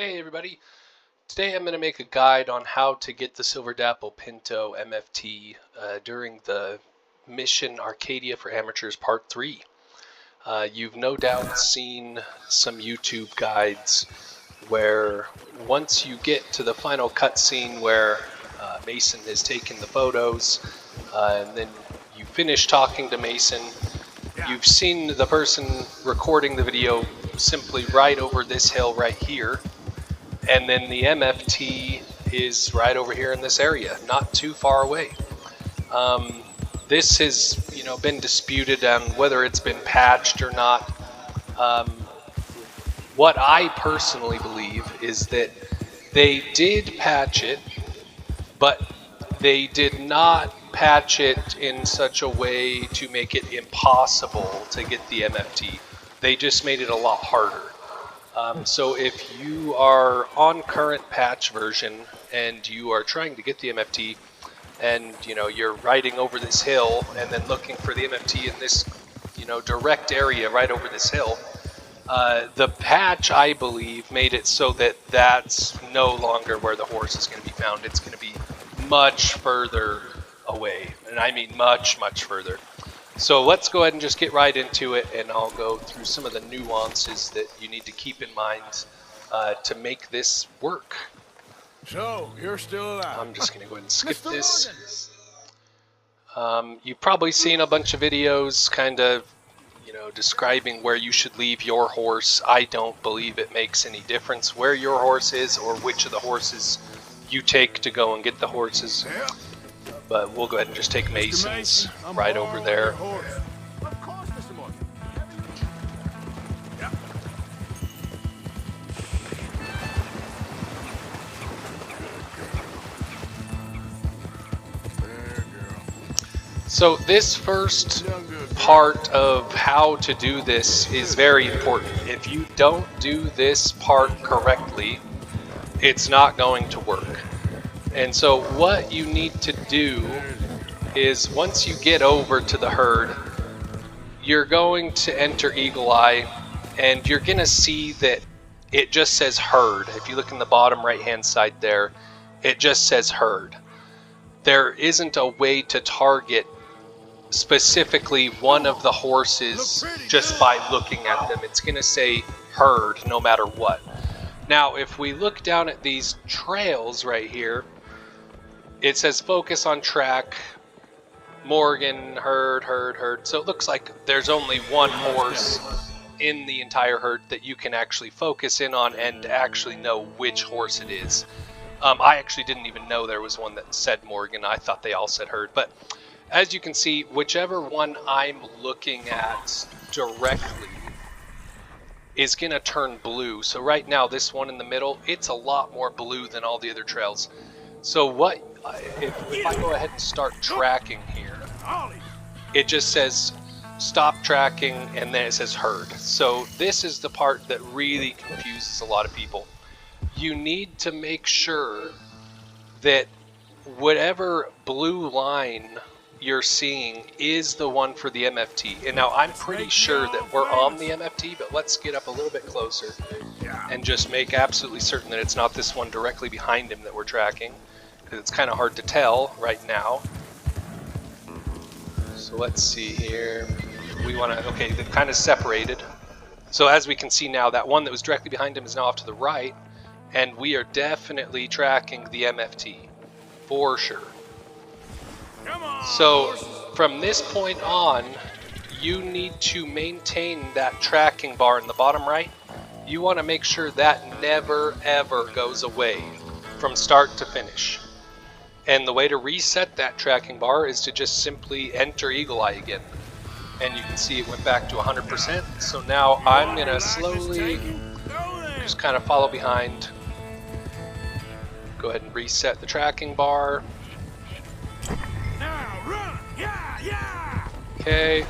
Hey everybody, today I'm going to make a guide on how to get the Silver Dapple Pinto MFT during the mission Arcadia for Amateurs Part 3. You've no doubt seen some YouTube guides where once you get to the final cutscene where Mason has taken the photos and then you finish talking to Mason, you've seen the person recording the video simply right over this hill right here. And then the MFT is right over here in this area, not too far away. This has, been disputed on whether it's been patched or not. What I personally believe is that they did patch it, but they did not patch it in such a way to make it impossible to get the MFT. They just made it a lot harder. So if you are on current patch version and you are trying to get the MFT and you're riding over this hill and then looking for the MFT in this direct area right over this hill, the patch, I believe, made it so that that's no longer where the horse is going to be found. It's going to be much further away, and I mean much further. So let's go ahead and just get right into it, and I'll go through some of the nuances that you need to keep in mind to make this work. So, you're still alive. I'm just going to go ahead and skip this. You've probably seen a bunch of videos kind of, describing where you should leave your horse. I don't believe it makes any difference where your horse is or which of the horses you take to go and get the horses. But we'll go ahead and just take Mason's right over there. So this first part of how to do this is very important. If you don't do this part correctly, it's not going to work. And so what you need to do is once you get over to the herd, you're going to enter Eagle Eye and you're going to see that it just says herd. If you look in the bottom right hand side there, it just says herd. There isn't a way to target specifically one of the horses just by looking at them. It's going to say herd no matter what. Now if we look down at these trails right here, it says focus on track, Morgan, herd. So it looks like there's only one horse in the entire herd that you can actually focus in on and actually know which horse it is. I actually didn't even know there was one that said Morgan. I thought they all said herd. But as you can see, whichever one I'm looking at directly is going to turn blue. So right now, this one in the middle, it's a lot more blue than all the other trails. So if I go ahead and start tracking here, it just says stop tracking and then it says herd. So this is the part that really confuses a lot of people. You need to make sure that whatever blue line you're seeing is the one for the MFT. And now I'm pretty sure that we're on the MFT, but let's get up a little bit closer and just make absolutely certain that it's not this one directly behind him that we're tracking. It's kind of hard to tell right now. So let's see here. We want to, okay, they've kind of separated. So as we can see now, that one that was directly behind him is now off to the right, and we are definitely tracking the MFT for sure. So from this point on, you need to maintain that tracking bar in the bottom right. You want to make sure that never ever goes away from start to finish. And the way to reset that tracking bar is to just simply enter Eagle Eye again. And you can see it went back to 100%. So now I'm going to slowly just kind of follow behind. Go ahead and reset the tracking bar. Okay,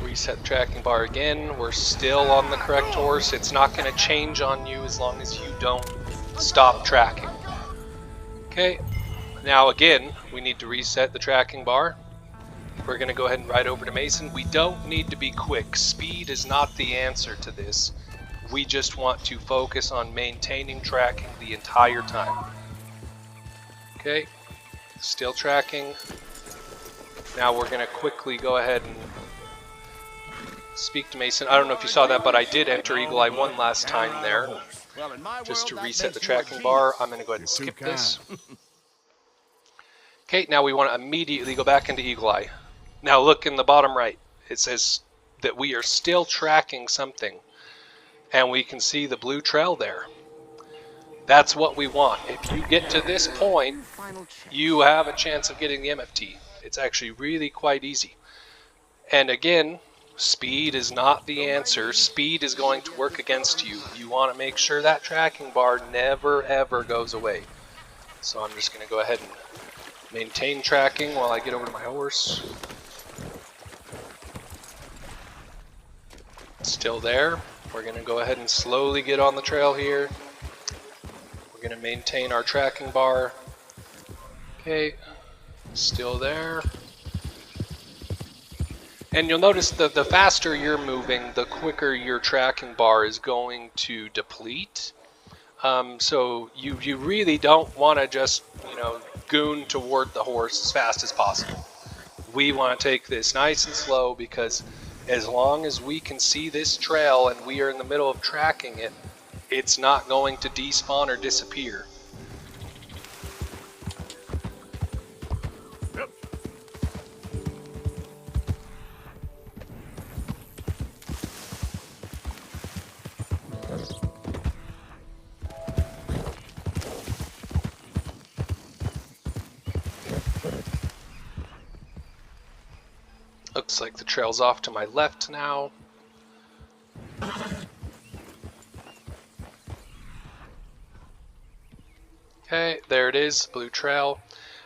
reset the tracking bar again. We're still on the correct horse. It's not going to change on you as long as you don't stop tracking. Okay. Now again, we need to reset the tracking bar. We're going to go ahead and ride over to Mason. We don't need to be quick. Speed is not the answer to this. We just want to focus on maintaining tracking the entire time. Okay, still tracking. Now we're gonna quickly go ahead and speak to Mason. I don't know if you saw that, but I did enter Eagle Eye 1 last time there. Just to reset the tracking bar, I'm gonna go ahead and skip this. Okay, now we want to immediately go back into Eagle Eye. Now look in the bottom right. It says that we are still tracking something. And we can see the blue trail there. That's what we want. If you get to this point, you have a chance of getting the MFT. It's actually really quite easy. And again, speed is not the answer. Speed is going to work against you. You want to make sure that tracking bar never ever goes away. So I'm just going to go ahead and maintain tracking while I get over to my horse. Still there. We're going to go ahead and slowly get on the trail here. We're going to maintain our tracking bar. Okay, still there. And you'll notice that the faster you're moving, the quicker your tracking bar is going to deplete. So you really don't want to just, goon toward the horse as fast as possible. We want to take this nice and slow, because as long as we can see this trail and we are in the middle of tracking it, it's not going to despawn or disappear. Looks like the trail's off to my left now. Okay, there it is, blue trail.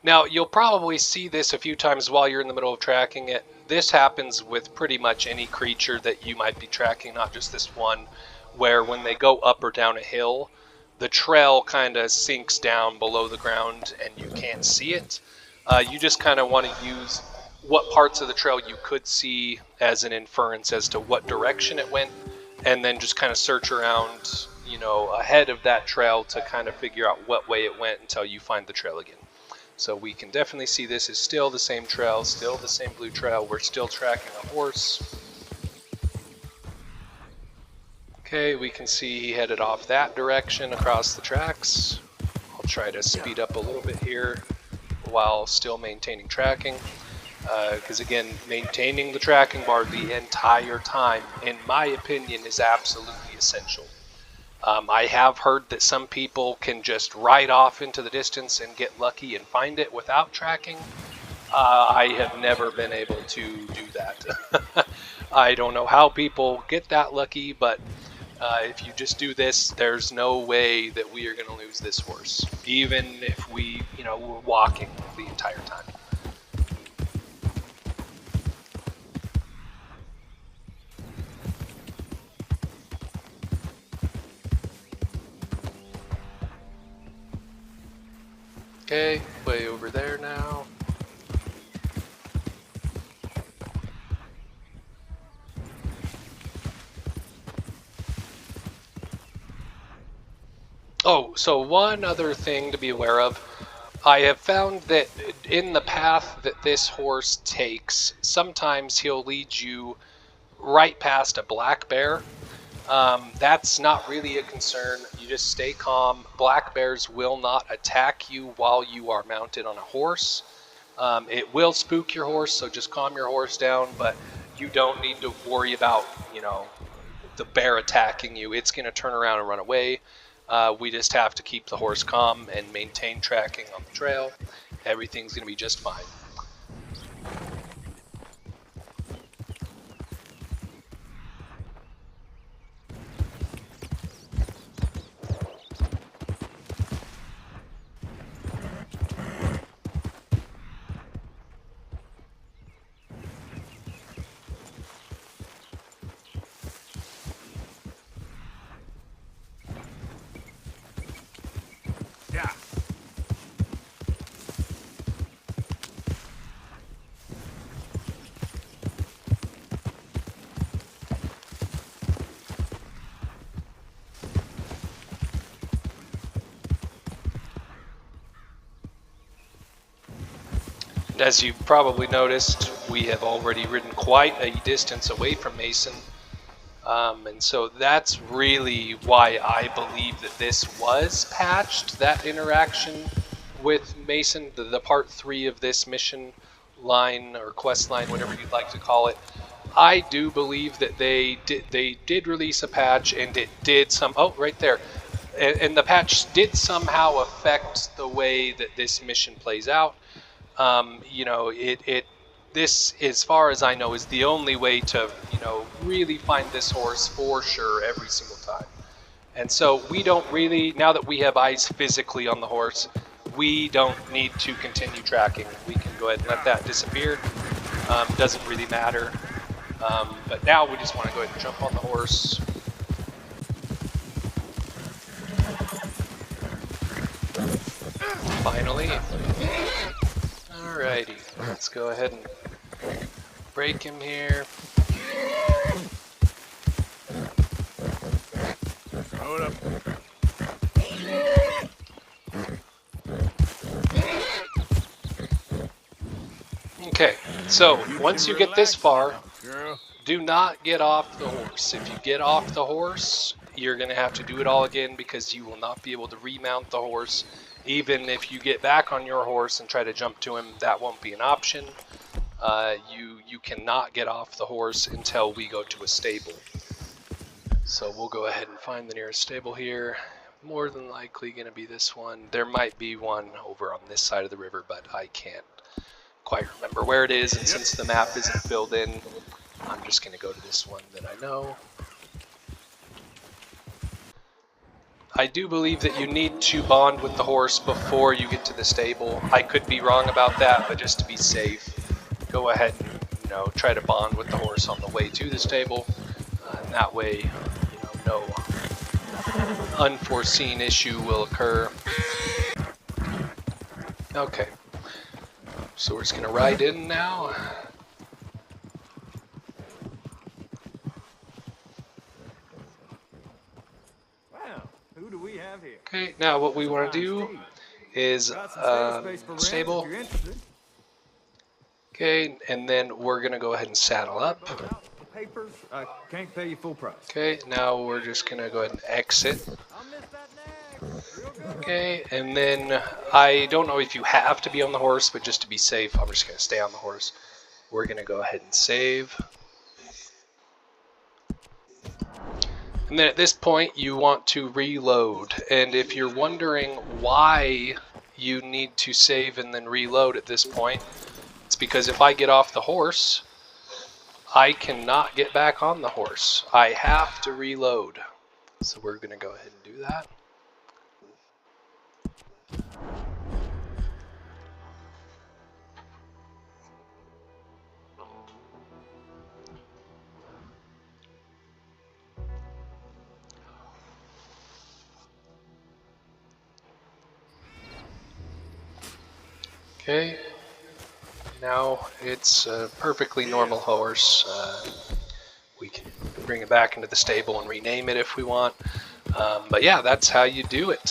Now, you'll probably see this a few times while you're in the middle of tracking it. This happens with pretty much any creature that you might be tracking, not just this one, where when they go up or down a hill, the trail kind of sinks down below the ground and you can't see it. You just kind of want to use what parts of the trail you could see as an inference as to what direction it went, and then just kind of search around, ahead of that trail to kind of figure out what way it went until you find the trail again. So we can definitely see this is still the same trail, still the same blue trail. We're still tracking a horse. Okay, we can see he headed off that direction across the tracks. I'll try to speed up a little bit here while still maintaining tracking. Because again, maintaining the tracking bar the entire time, in my opinion, is absolutely essential. I have heard that some people can just ride off into the distance and get lucky and find it without tracking. I have never been able to do that. I don't know how people get that lucky, but if you just do this, there's no way that we are going to lose this horse, even if we, we're walking the entire time. Okay, way over there now. Oh, so one other thing to be aware of. I have found that in the path that this horse takes, sometimes he'll lead you right past a black bear. That's not really a concern. You just stay calm. Black bears will not attack you while you are mounted on a horse. It will spook your horse, so just calm your horse down, but you don't need to worry about, the bear attacking you. It's going to turn around and run away. We just have to keep the horse calm and maintain tracking on the trail. Everything's going to be just fine. And as you probably noticed, we have already ridden quite a distance away from Mason. And so that's really why I believe that this was patched, that interaction with Mason, the part 3 of this mission line or quest line, whatever you'd like to call it. I do believe that they did release a patch, and it did right there. And the patch did somehow affect the way that this mission plays out. You know, this, as far as I know, is the only way to, you know, really find this horse for sure every single time. And so we don't really, now that we have eyes physically on the horse, we don't need to continue tracking. We can go ahead and let that disappear. Doesn't really matter. But now we just want to go ahead and jump on the horse. Finally. Alrighty, let's go ahead and break him here. Hold up. Okay, so once you get this far, do not get off the horse. If you get off the horse, you're going to have to do it all again, because you will not be able to remount the horse. Even if you get back on your horse and try to jump to him, that won't be an option. You cannot get off the horse until we go to a stable. So we'll go ahead and find the nearest stable here. More than likely going to be this one. There might be one over on this side of the river, but I can't quite remember where it is. And since the map isn't filled in, I'm just going to go to this one that I know. I do believe that you need to bond with the horse before you get to the stable. I could be wrong about that, but just to be safe, go ahead and, you know, try to bond with the horse on the way to the stable. And that way, you know, no unforeseen issue will occur. Okay, so we're just gonna ride in now. Who do we have here? Okay, now what we want to do is stable. Okay, and then we're gonna go ahead and saddle up. Papers, I can't pay you full price. Okay, now we're just gonna go ahead and exit. Okay, and then I don't know if you have to be on the horse, but just to be safe, I'm just gonna stay on the horse. We're gonna go ahead and save. And then at this point, you want to reload. And if you're wondering why you need to save and then reload at this point, it's because if I get off the horse, I cannot get back on the horse. I have to reload. So we're going to go ahead and do that. Okay, now it's a perfectly normal horse. We can bring it back into the stable and rename it if we want. But yeah, that's how you do it.